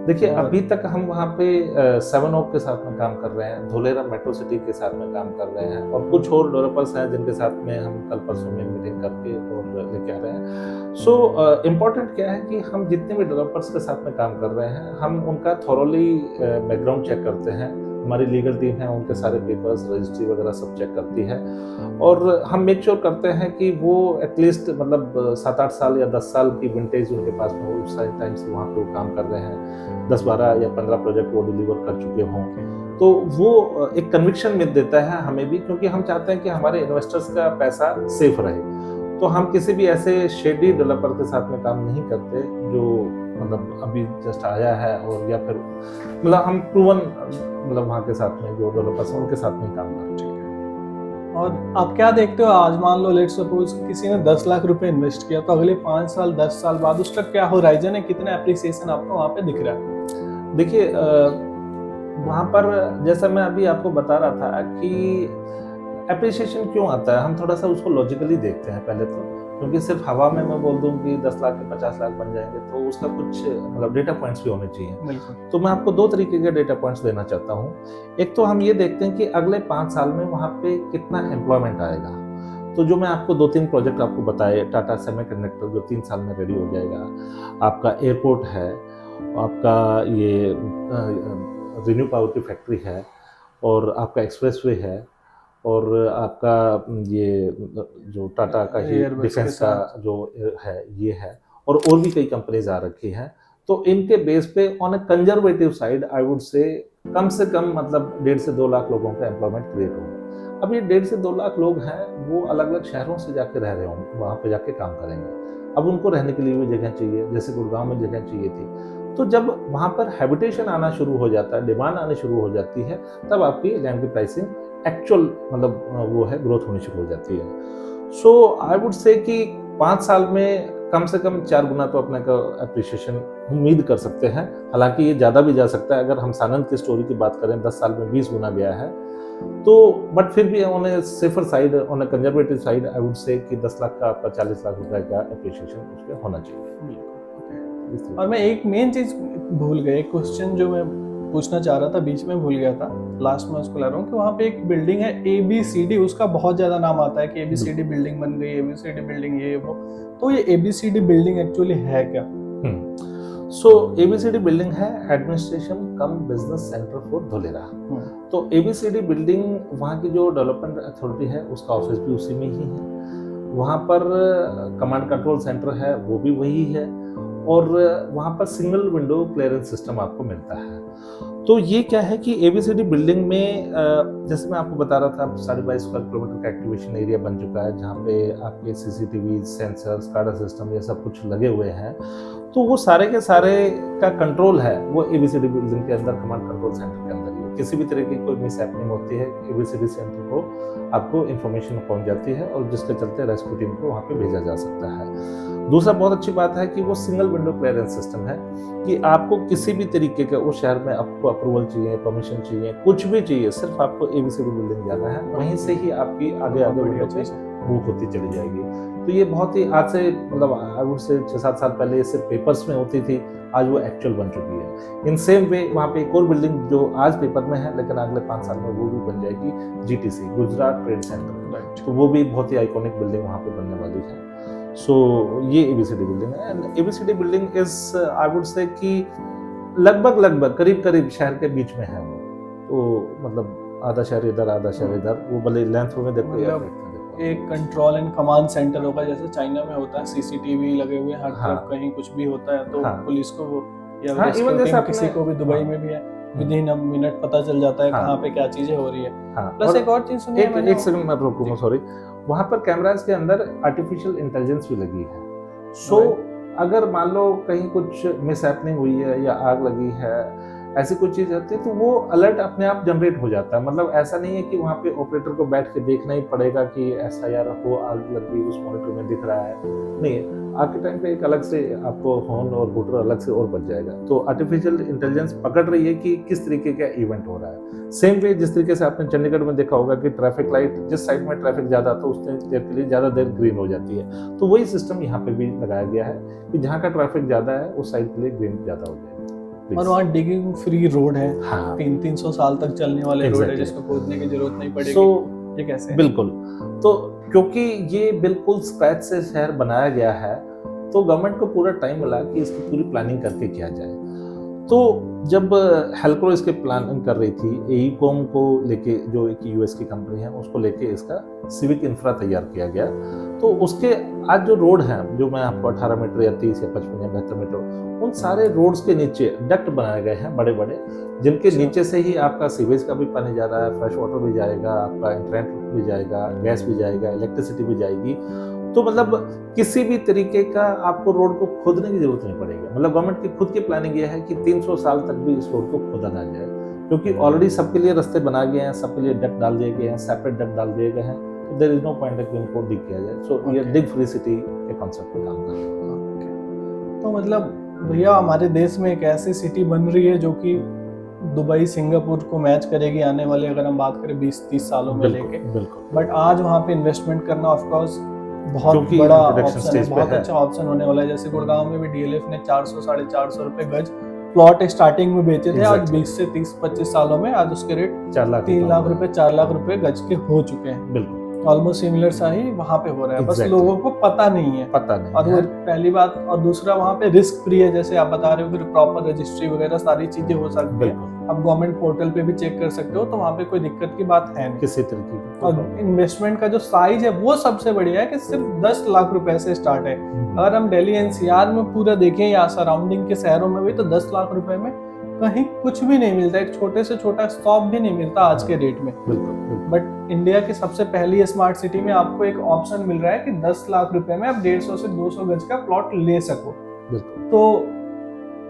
देखिए अभी तक हम वहाँ पे 7 ओक के साथ में काम कर रहे हैं, धोलेरा मेट्रो सिटी के साथ में काम कर रहे हैं, और कुछ और डेवलपर्स हैं जिनके साथ में हम कल परसों में मीटिंग करके और लेके आ रहे हैं। सो इम्पोर्टेंट क्या है कि हम जितने भी डेवलपर्स के साथ में काम कर रहे हैं हम उनका थॉरोली बैकग्राउंड चेक करते हैं। हमारी लीगल टीम है, उनके सारे पेपर्स, रजिस्ट्री वगैरह सब चेक करती है, और हम मेक श्योर करते हैं कि वो एटलीस्ट मतलब 7-8 साल या 10 साल की विंटेज उनके पास में हो। उस टाइम से वहाँ पे वो काम कर रहे हैं, 10-12 या 15 प्रोजेक्ट वो डिलीवर कर चुके हों। तो वो एक कन्विक्शन मिल देता है हमें भी, क्योंकि हम चाहते हैं कि हमारे इन्वेस्टर्स का पैसा सेफ रहे। तो हम किसी भी ऐसे शेडी डेवलपर के साथ में काम नहीं करते जो मतलब अभी जस्ट आया है, और या फिर मतलब हम प्रूवन मतलब वहाँ के साथ में जो डेवलपर्स हैं उनके साथ में काम कर रहे हैं। और आप क्या देखते हो, आज मान लो लेट्स सपोज किसी ने 10 लाख रुपए इन्वेस्ट किया, तो अगले 5 साल 10 साल बाद उसका क्या होराइजन है, कितना एप्रिसिएशन आपको वहाँ पे दिख रहा है? देखिए वहाँ पर जैसा मैं अभी आपको बता रहा था कि एप्रिसिएशन क्यों आता है, हम थोड़ा सा उसको लॉजिकली देखते हैं पहले तो। क्योंकि सिर्फ हवा में मैं बोल दूं कि 10 लाख के 50 लाख बन जाएंगे तो उसका कुछ मतलब डेटा पॉइंट्स भी होने चाहिए। तो मैं आपको 2 तरीके के डेटा पॉइंट्स देना चाहता हूँ। एक तो हम ये देखते हैं कि अगले 5 साल में वहाँ पे कितना एम्प्लॉयमेंट आएगा। तो जो मैं आपको 2-3 प्रोजेक्ट आपको बताए, टाटा सेमीकंडक्टर जो 3 साल में रेडी हो जाएगा, आपका एयरपोर्ट है, आपका ये रिन्यू पावर की फैक्ट्री है, और आपका एक्सप्रेसवे है, और आपका ये जो टाटा का ही डिफेंस का जो है ये है, और भी कई कंपनीज आ रखी हैं। तो इनके बेस पे on a conservative side I would say कम मतलब 1.5 से 2 लाख लोगों का एम्प्लॉयमेंट क्रिएट होगा। अब ये 1.5 से 2 लाख लोग हैं, वो अलग अलग शहरों से जाके रह रहे होंगे, वहाँ पे जाके काम करेंगे। अब उनको रहने के लिए भी जगह चाहिए, जैसे गुड़गांव में जगह चाहिए थी। तो जब वहाँ पर हैबिटेशन आना शुरू हो जाता है, डिमांड आनी शुरू हो जाती है, तब आपकी लैंड की प्राइसिंग एक्चुअल मतलब वो है ग्रोथ होनी शुरू हो जाती है। सो आई वुड से कि 5 साल में कम से कम 4 गुना तो अपने का एप्रिसिएशन उम्मीद कर सकते हैं। हालांकि ये ज़्यादा भी जा सकता है। अगर हम सानंद की स्टोरी की बात करें, 10 साल में 20 गुना गया है, तो बट फिर भी on A safer side, on a conservative side I would से कि 10 लाख का आपका 40 लाख रुपए का एप्रिसिएशन उसके होना चाहिए। और मैं एक मेन चीज भूल गया, एक क्वेश्चन जो मैं पूछना चाह रहा था, बीच में भूल गया था, लास्ट में उसको ला रहा हूँ कि वहाँ पे एक बिल्डिंग है ABCD, उसका बहुत ज्यादा नाम आता है कि ABCD बिल्डिंग बन गई, ABCD बिल्डिंग ये वो। तो ये ABCD बिल्डिंग एक्चुअली है क्या? सो ABCD बिल्डिंग है administration come business centre for Dholera. तो ABCD बिल्डिंग वहाँ की जो डेवलपमेंट अथॉरिटी है उसका ऑफिस भी उसी में ही है, वहाँ पर कमांड कंट्रोल सेंटर है वो भी वही है, और वहाँ पर सिंगल विंडो क्लियरेंस सिस्टम आपको मिलता है। तो ये क्या है कि ABCD बिल्डिंग में जैसे मैं आपको बता रहा था 22.5 स्क्वायर किलोमीटर का एक्टिवेशन एरिया बन चुका है, जहाँ पे आपके CCTV, सेंसर, SCADA सिस्टम ये सब कुछ लगे हुए हैं। तो वो सारे के सारे का कंट्रोल है वो ABCD बिल्डिंग के अंदर कमांड कंट्रोल सेंटर के अंदर ही। किसी भी तरह की कोई मिस हैपनिंग होती है ABCD सेंटर को आपको इन्फॉर्मेशन पहुंच जाती है और जिसके चलते रेस्क्यू टीम को वहाँ पे भेजा जा सकता है। दूसरा बहुत अच्छी बात है कि वो सिंगल विंडो क्लियरेंस सिस्टम है कि आपको किसी भी तरीके का उस शहर में आपको अप्रूवल चाहिए, परमिशन चाहिए, कुछ भी चाहिए, सिर्फ आपको ABCD बिल्डिंग जाना है, वहीं से ही आपकी आगे विंडो पे बुक होती चली जाएगी। तो ये बहुत ही आज से मतलब आई वुड से 6-7 साल पहले ये सिर्फ पेपर्स में होती थी, आज वो एक्चुअल बन चुकी है। इन सेम वे वहाँ पे एक और बिल्डिंग जो आज पेपर में है लेकिन अगले 5 साल में वो भी बन जाएगी, GTC गुजरात ट्रेड सेंटर। तो वो भी बहुत ही आइकॉनिक बिल्डिंग वहाँ पे बनने वाली है। सो ये ABCD बिल्डिंग है and ABCD building is I would से कि लगभग करीब शहर के बीच में है वो। तो मतलब आधा शहर इधर आधा शहर इधर, वो भले लेंथ में देखो या एक कंट्रोल एंड कमांड सेंटर होगा जैसे चाइना में होता है, CCTV लगे हुए हर तरफ, कहीं कुछ भी होता है तो पुलिस को वो या इवन जैसे किसी को भी दुबई में भी है विदिन अ मिनट पता चल जाता है कहाँ पे क्या चीजें हो रही है। प्लस एक और चीज सुनिए, एक सेकंड मैं रोकूंगा, सॉरी, वहाँ पर कैमरास के अंदर आर्टिफिशियल इंटेलिजेंस भी लगी है। सो अगर मान लो कहीं कुछ मिस हैपनिंग हुई है या आग लगी है, ऐसी कोई चीज होती है तो वो अलर्ट अपने आप जनरेट हो जाता है। मतलब ऐसा नहीं है कि वहाँ पे ऑपरेटर को बैठ के देखना ही पड़ेगा कि ऐसा यार हो आग लग गई उस मॉनिटर में दिख रहा है, नहीं, आग के टाइम पे एक अलग से आपको हॉर्न और हूटर अलग से और बच जाएगा। तो आर्टिफिशियल इंटेलिजेंस पकड़ रही है कि किस तरीके का इवेंट हो रहा है। सेम वे जिस तरीके से आपने चंडीगढ़ में देखा होगा कि ट्रैफिक लाइट जिस साइड में ट्रैफिक ज्यादा आता है उस देर के लिए ज्यादा देर ग्रीन हो जाती है, तो वही सिस्टम यहाँ पे भी लगाया गया है कि जहाँ का ट्रैफिक ज्यादा है उस साइड के लिए ग्रीन ज्यादा हो जाएगा। और वहाँ डिगिंग फ्री रोड है, 300 साल तक चलने वाले रोड है जिसको खोदने की जरूरत नहीं पड़ेगी। ये कैसे? बिल्कुल, तो क्योंकि ये बिल्कुल स्क्रैच से शहर बनाया गया है तो गवर्नमेंट को पूरा टाइम मिला कि इसकी पूरी प्लानिंग करके किया जाए। तो जब हेल्को इसके प्लानिंग कर रही थी, AECOM को लेके जो एक US की कंपनी है उसको लेके इसका सिविक इंफ्रा तैयार किया गया। तो उसके आज जो रोड है जो मैं आपको 18 मीटर या 30 या 55 या 72 मीटर, उन सारे रोड्स के नीचे डक्ट बनाए गए हैं बड़े बड़े, जिनके नीचे से ही आपका सीवेज का भी पानी जा रहा है, फ्रेश वाटर भी जाएगा, आपका इंटरनेट भी जाएगा, गैस भी जाएगा, इलेक्ट्रिसिटी भी जाएगी। तो मतलब किसी भी तरीके का आपको रोड को खोदने की जरूरत नहीं पड़ेगी। मतलब गवर्नमेंट की खुद की प्लानिंग ये है कि 300 साल तक भी इस रोड को खोदा ना जाए, क्योंकि ऑलरेडी सबके लिए रास्ते बना गए हैं, सबके लिए डक्ट डाल दिए गए हैं, सेपरेट डक्ट डाल दिए गए हैं, तो देयर इज नो पॉइंट कि उनको डिग किया जाए। सो ये डिग फ्री सिटी के कॉन्सेप्ट पे काम कर रहे हैं। तो मतलब भैया हमारे देश में एक ऐसी सिटी बन रही है जो कि दुबई, सिंगापुर को मैच करेगी आने वाले, अगर हम बात करें 20-30 सालों में लेके। बट आज वहाँ पे इन्वेस्टमेंट करना ऑफ कोर्स बहुत बड़ा ऑप्शन है, बहुत अच्छा ऑप्शन होने वाला है। जैसे गुड़गांव में भी DLF ने 400-450 रुपए गज प्लॉट स्टार्टिंग में बेचे थे, आज 20 से 30-25 सालों में आज उसके रेट 3 लाख रुपए 4 लाख रुपए गज के हो चुके हैं। बिल्कुल ऑलमोस्ट सिमिलर सा ही वहाँ पे हो रहा है, बस लोगों को पता नहीं है। और वो पहली बात, और दूसरा वहाँ पे रिस्क फ्री है, जैसे आप बता रहे हो, फिर प्रॉपर रजिस्ट्री वगैरह सारी चीजें हो सकती है। आप गवर्नमेंट पोर्टल पे भी चेक कर सकते हो, तो वहाँ पे कोई दिक्कत की बात है नहीं किसी तरीके की। और इन्वेस्टमेंट का जो साइज है वो सबसे बढ़िया है कि सिर्फ 10 लाख रुपए से स्टार्ट है। अगर हम दिल्ली NCR में पूरा देखें या सराउंडिंग के शहरों में भी, तो 10 लाख रुपए में कहीं कुछ भी नहीं मिलता, एक छोटे से छोटा शॉप भी नहीं मिलता आज के डेट में। बट इंडिया की सबसे पहली स्मार्ट सिटी में आपको एक ऑप्शन मिल रहा है कि 10 लाख रुपए में आप 150 से 200 गज का प्लॉट ले सको। तो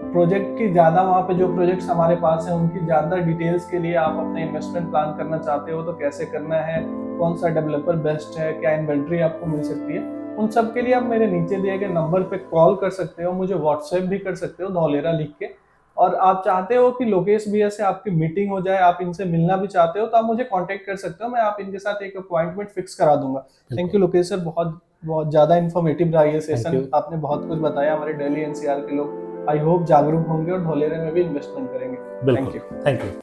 प्रोजेक्ट की ज्यादा, वहाँ पे जो प्रोजेक्ट्स हमारे पास है उनकी ज्यादा डिटेल्स के लिए आप अपने इन्वेस्टमेंट प्लान करना चाहते हो तो कैसे करना है, कौन सा डेवलपर बेस्ट है, क्या इन्वेंट्री आपको मिल सकती है, उन सब के लिए आप मेरे नीचे दिए गए नंबर पे कॉल कर सकते हो, मुझे व्हाट्सएप भी कर सकते हो धौलेरा लिख के। और आप चाहते हो कि लोकेश भैया से आपकी मीटिंग हो जाए, आप इनसे मिलना भी चाहते हो, तो आप मुझे कांटेक्ट कर सकते हो, मैं आप इनके साथ एक अपॉइंटमेंट फिक्स करा दूंगा। थैंक यू लोकेश सर, बहुत ज्यादा इन्फॉर्मेटिव रहा ये सेशन, आपने बहुत कुछ बताया। हमारे दिल्ली NCR के लोग आई होप जागरूक होंगे और धौलेरा में भी इन्वेस्टमेंट करेंगे। Thank you.